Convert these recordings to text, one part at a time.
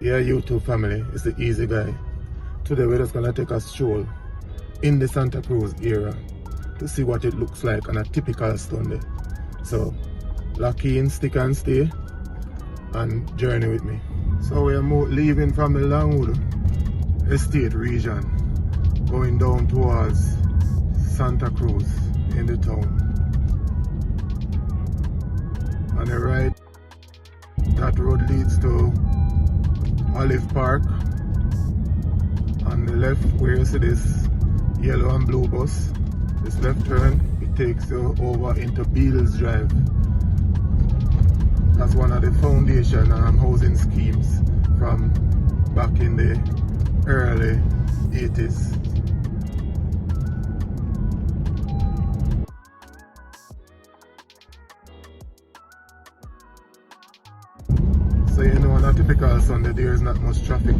Yeah, YouTube family, it's the EAZI-GUY. Today we're just gonna take a stroll in the Santa Cruz area to see what it looks like on a typical Sunday. So lock in, stick and stay, and journey with me. So we are leaving from the Longwood Estate region, going down towards Santa Cruz in the town. On the right, that road leads to Olive Park. On the left, where you see this yellow and blue bus, this left turn, it takes you over into Beals Drive. That's one of the foundation housing schemes from back in the early 80s. So you know, on a typical Sunday there is not much traffic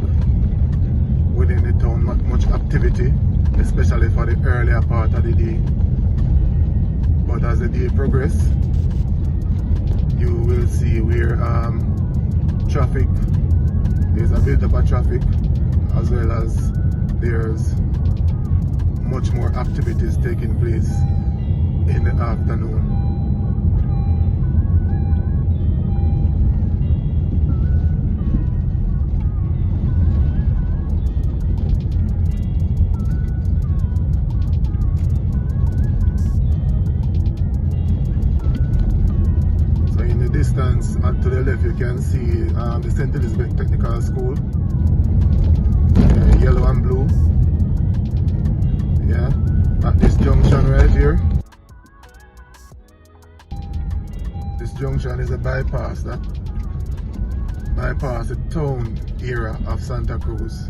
within the town, not much activity, especially for the earlier part of the day. But as the day progresses, you will see where traffic, there's a build up of traffic, as well as there's much more activities taking place in the afternoon. Distance to the left, you can see the St. Elizabeth Technical School, yellow and blue. Yeah, at this junction right here, this junction is a bypass that bypass the town area of Santa Cruz.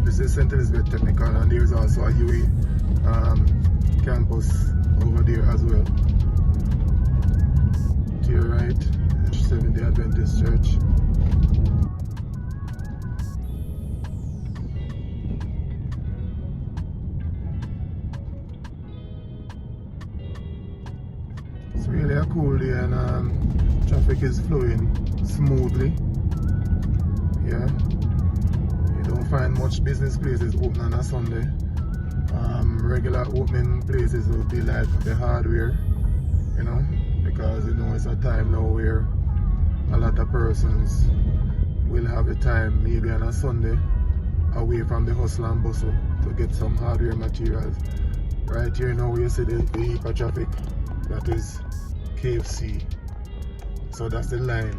This is St. Elizabeth Technical, and there's also a EAZI campus over there as well. To your right, Seventh-day Adventist Church. It's really a cool day, and traffic is flowing smoothly. Yeah. Don't find much business places open on a Sunday. Regular opening places would be like the hardware, you know, because you know it's a time now where a lot of persons will have the time, maybe on a Sunday, away from the hustle and bustle to get some hardware materials. Right here now you see the heap of traffic, that is KFC. So that's the line,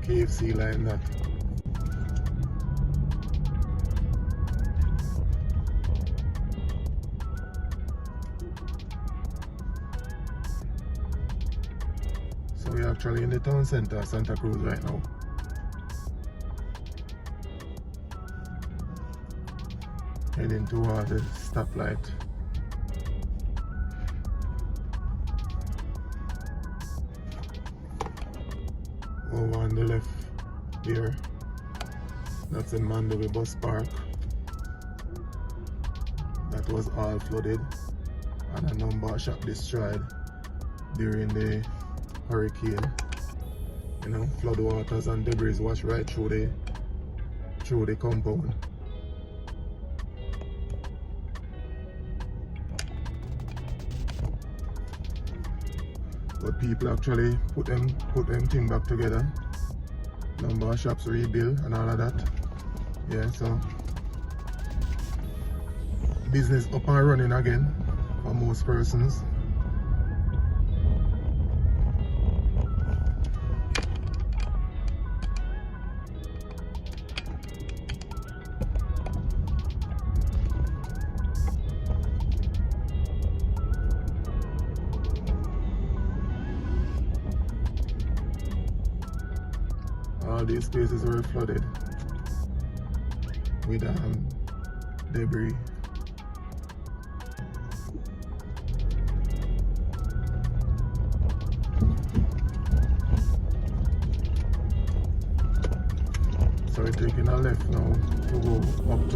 KFC line that. So we're actually in the town center of Santa Cruz right now. Heading toward the stoplight. Over on the left there, that's the Mandeville bus park. That was all flooded and a number of shops destroyed during the hurricane. You know, flood waters and debris washed right through the compound. But people actually put them thing back together. Number of shops rebuild and all of that. Yeah, so business up and running again for most persons. All these places were flooded with debris. So we're taking a left now to go up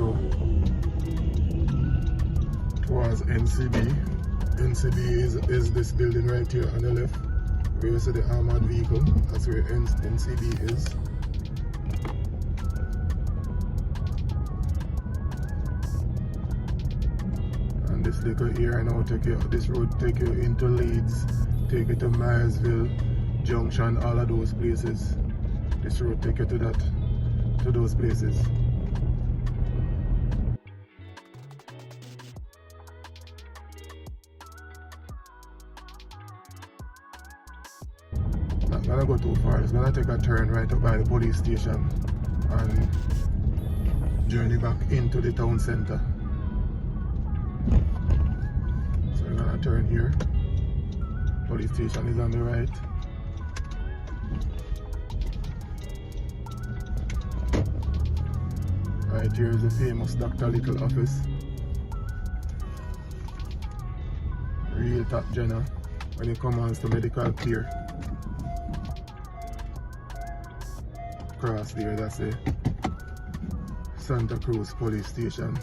towards NCB. NCB is this building right here on the left, where you see the armored vehicle. That's where NCB is. And this little area now this road take you into Leeds, take you to Myersville Junction, all of those places. This road take you to those places. Not gonna go too far. It's gonna take a turn right up by the police station and journey back into the town center. So we're gonna turn here. Police station is on the right. Right here is the famous Dr. Little office. Real top general when it comes to medical care. Across there, that's the Santa Cruz police station.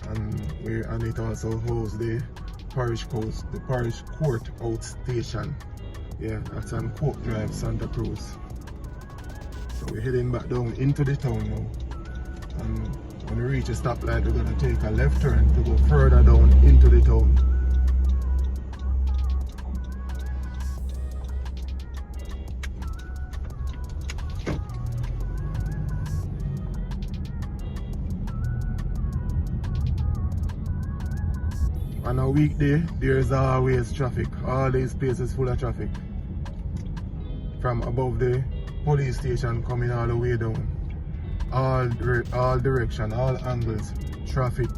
And it also holds the parish court outstation. Yeah, that's on Court Drive, Santa Cruz. So we're heading back down into the town now. And when we reach a stoplight, we're going to take a left turn to go further down into the town. On a weekday, there's always traffic. All these places full of traffic. From above the police station coming all the way down. All direction, all angles, traffic.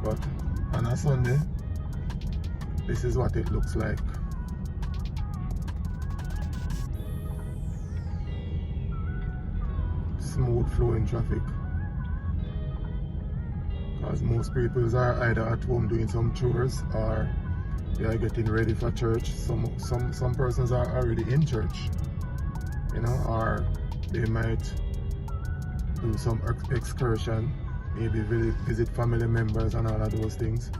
But on a Sunday, this is what it looks like. Smooth flowing traffic. Because most people are either at home doing some chores or they are getting ready for church. Some persons are already in church, you know, or they might do some excursion, maybe visit family members and all of those things,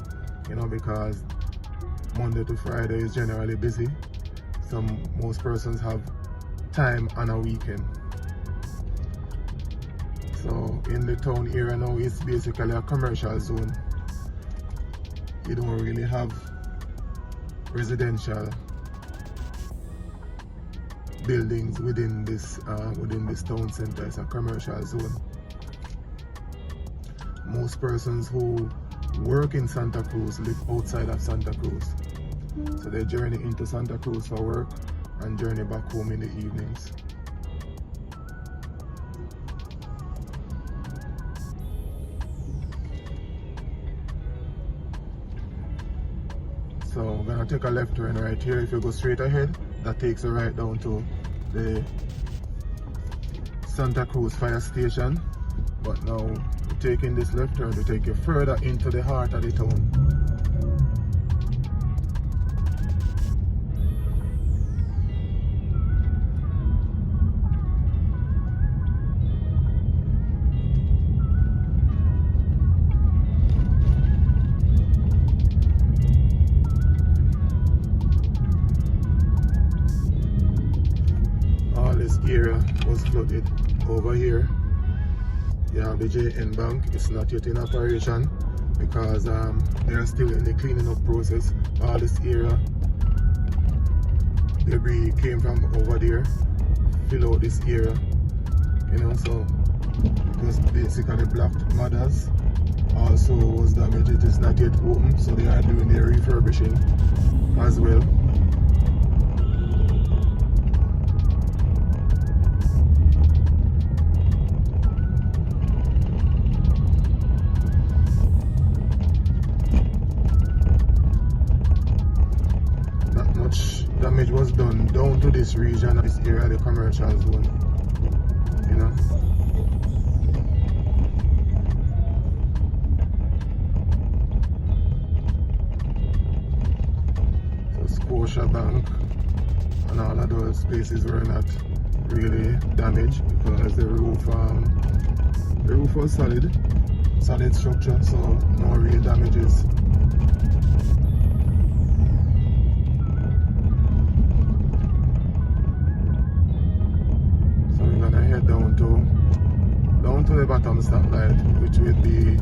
you know, because Monday to Friday is generally busy. Most persons have time on a weekend. So in the town area now, it's basically a commercial zone. You don't really have residential buildings within this town center. It's a commercial zone. Most persons who work in Santa Cruz live outside of Santa Cruz. So they journey into Santa Cruz for work and journey back home in the evenings. So we're gonna take a left turn right here. If you go straight ahead, that takes you right down to the Santa Cruz fire station. But now we're taking this left turn to take you further into the heart of the town. Area was flooded. Over here you have the JN Bank. It's not yet in operation because they are still in the cleaning up process. All this area debris came from over there, fill out this area, you know, so it was basically blocked. Mothers also was damaged. It is not yet open, so they are doing their refurbishing as well. Damage was done down to this region, this area, the commercial zone, you know. So Scotia Bank and all of those places were not really damaged because the roof was solid structure, so no real damages. So we're gonna head down to the bottom stoplight, which will be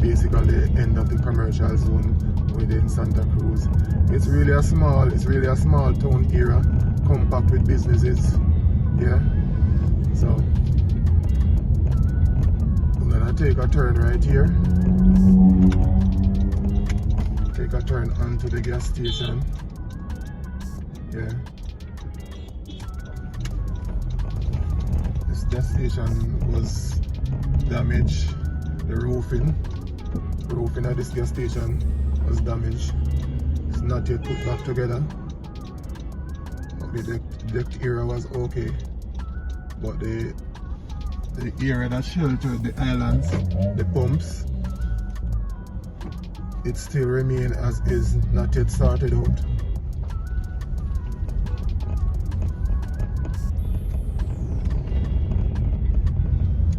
basically the end of the commercial zone within Santa Cruz. It's really a small town area, compact with businesses. Yeah. So I'm gonna take a turn right here. Take a turn onto the gas station. Yeah. This gas station was damaged. The roofing of this gas station was damaged. It's not yet put back together. The deck area was okay, but the area that sheltered the islands, the pumps, it still remain as is, not yet sorted out.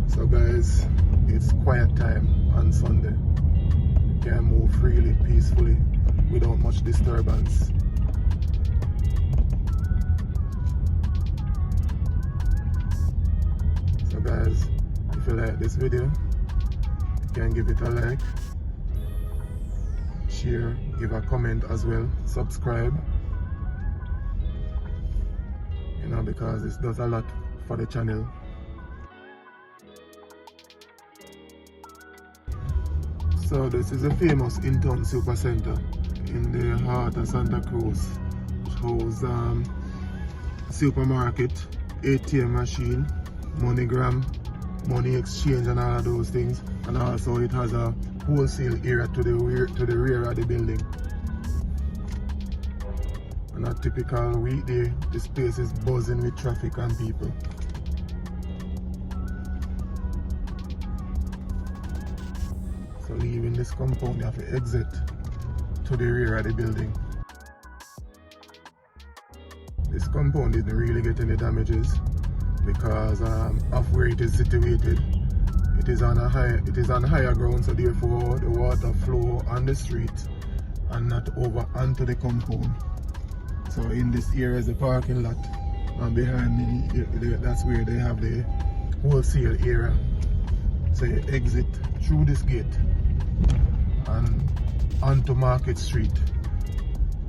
So guys, it's quiet time on Sunday. You can move freely, peacefully, without much disturbance. So guys, if you like this video, you can give it a like, share, give a comment as well, subscribe, you know, because this does a lot for the channel. So this is a famous in-town supercenter in the heart of Santa Cruz, which holds supermarket, ATM machine, MoneyGram, money exchange and all of those things, and also it has a wholesale area to the rear of the building. On a typical weekday, this place is buzzing with traffic and people. So leaving this compound, you have to exit to the rear of the building. This compound didn't really get any damages because of where it is situated. It is on higher ground, so therefore the water flow on the street and not over onto the compound. So in this area is the parking lot, and behind me, that's where they have the wholesale area. So you exit through this gate and onto Market Street.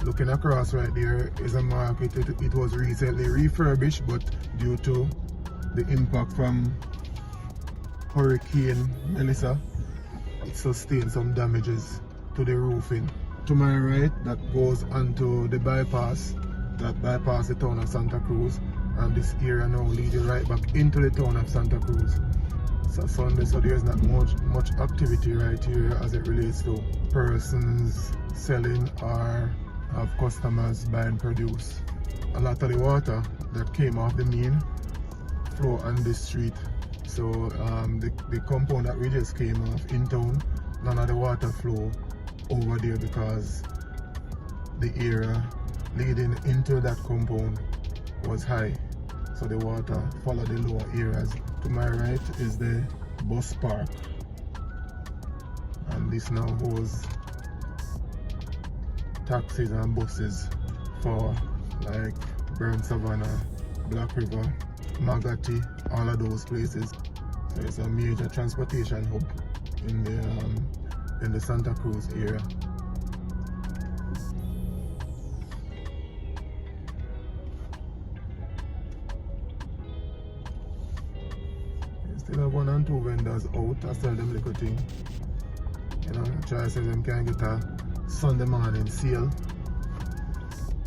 Looking across right there is a market. It was recently refurbished, but due to the impact from Hurricane Melissa, it sustained some damages to the roofing. To my right, that goes onto the bypass, that bypass the town of Santa Cruz, and this area now leads you right back into the town of Santa Cruz. So Sunday, so there's not much activity right here as it relates to persons selling or have customers buying produce. A lot of the water that came off the main flow on this street. So the compound that we just came off in town, none of the water flow over there because the area leading into that compound was high. So the water followed the lower areas. To my right is the bus park, and this now holds taxis and buses for like Burn Savannah, Black River, Magati, all of those places. So it's a major transportation hub in the Santa Cruz area. Still have 1 and 2 vendors out. I sell them little thing. You know, try to sell them can get a Sunday morning sale.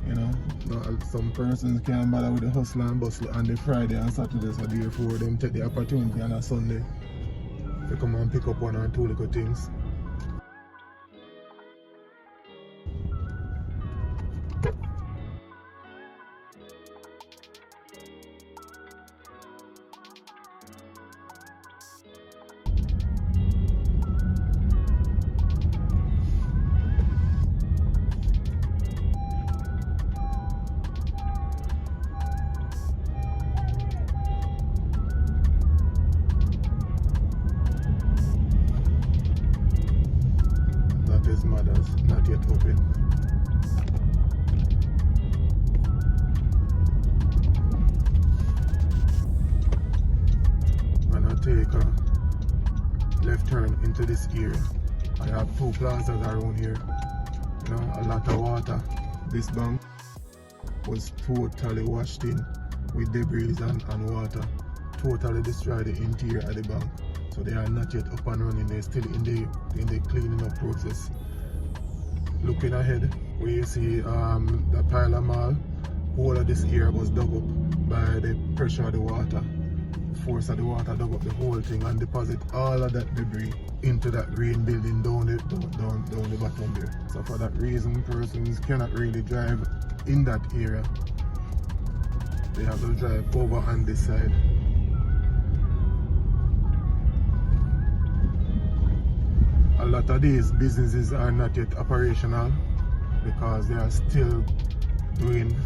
You know, some persons can't bother with the hustle and bustle on the Friday and Saturday, so therefore them take the opportunity on a Sunday to come and pick up 1 or 2 little things. open. When I take a left turn into this area, I have 2 plazas around here. You know, a lot of water. This bank was totally washed in with debris and water. Totally destroyed the interior of the bank. So they are not yet up and running. They're still in the cleaning up process. Looking ahead, where you see the pile of mall, all of this area was dug up by the pressure of the water. The force of the water dug up the whole thing and deposit all of that debris into that green building down the bottom there. So for that reason, persons cannot really drive in that area. They have to drive over on this side. A lot of these businesses are not yet operational because they are still doing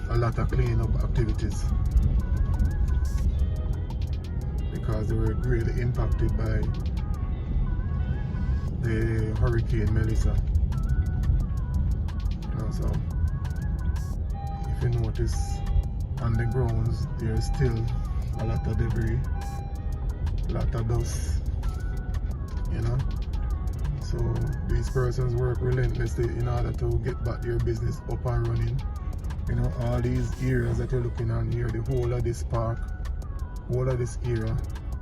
a lot of cleanup activities because they were greatly impacted by the Hurricane Melissa. You know, so if you notice on the grounds there's still a lot of debris, a lot of dust, you know. So these persons work relentlessly in order to get back their business up and running. You know, all these areas that you're looking on here, the whole of this park, whole of this area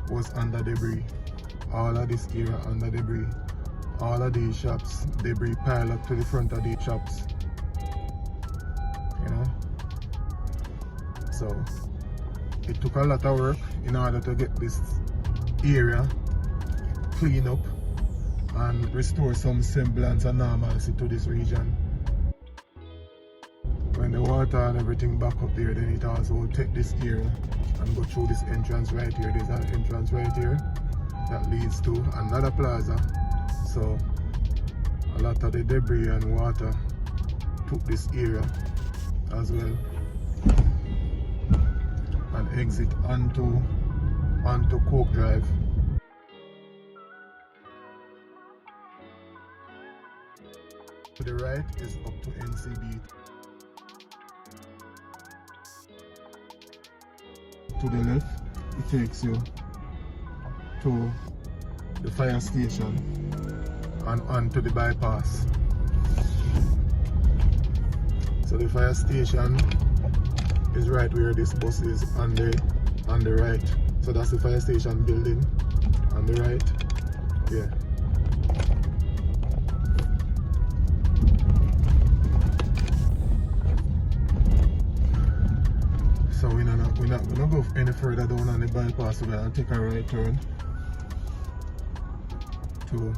was under debris. All of this area under debris. All of these shops, debris piled up to the front of these shops. You know? So it took a lot of work in order to get this area cleaned up and restore some semblance of normalcy to this region. When the water and everything back up there, then it also will take this area and go through this entrance right here. There's an entrance right here that leads to another plaza. So a lot of the debris and water took this area as well and exit onto Coke Drive. To the right is up to NCB. To the left, it takes you to the fire station and onto the bypass. So the fire station is right where this bus is on the right. So that's the fire station building on the right. Yeah. So we're not gonna go any further down on the bypass. We're gonna take a right turn to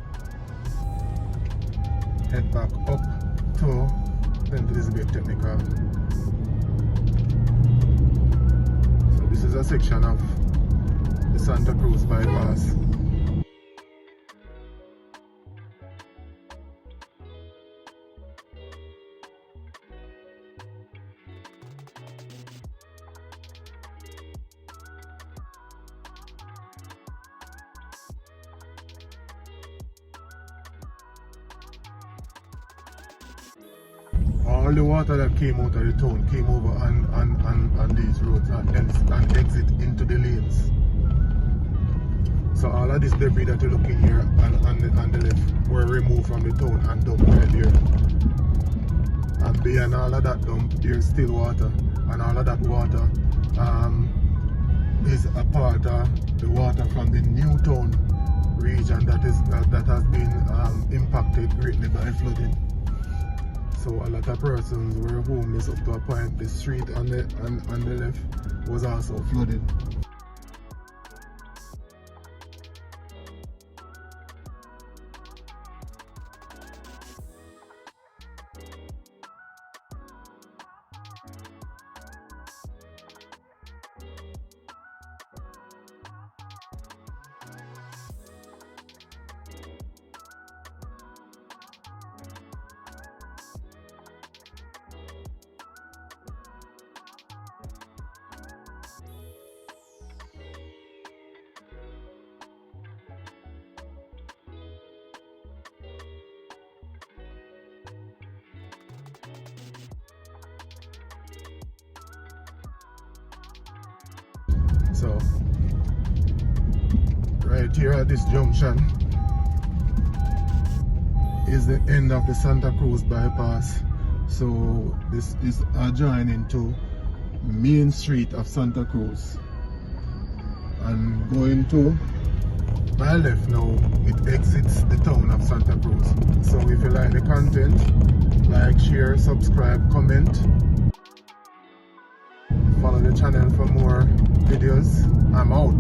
head back up to St. Elizabeth Technical. So this is a section of the Santa Cruz bypass. All the water that came out of the town came over on these roads and exit into the lanes. So all of this debris that you're looking here on the left were removed from the town and dumped right there. And beyond all of that dump, there's still water, and all of that water is a part of the water from the Newtown region that has been impacted greatly by flooding. So a lot of persons were homeless up to a point. The street on the left was also flooded. So right here at this junction is the end of the Santa Cruz bypass. So this is adjoining to Main Street of Santa Cruz, and going to my left now, it exits the town of Santa Cruz. So if you like the content, like, share, subscribe, comment, follow the channel for more videos. I'm out.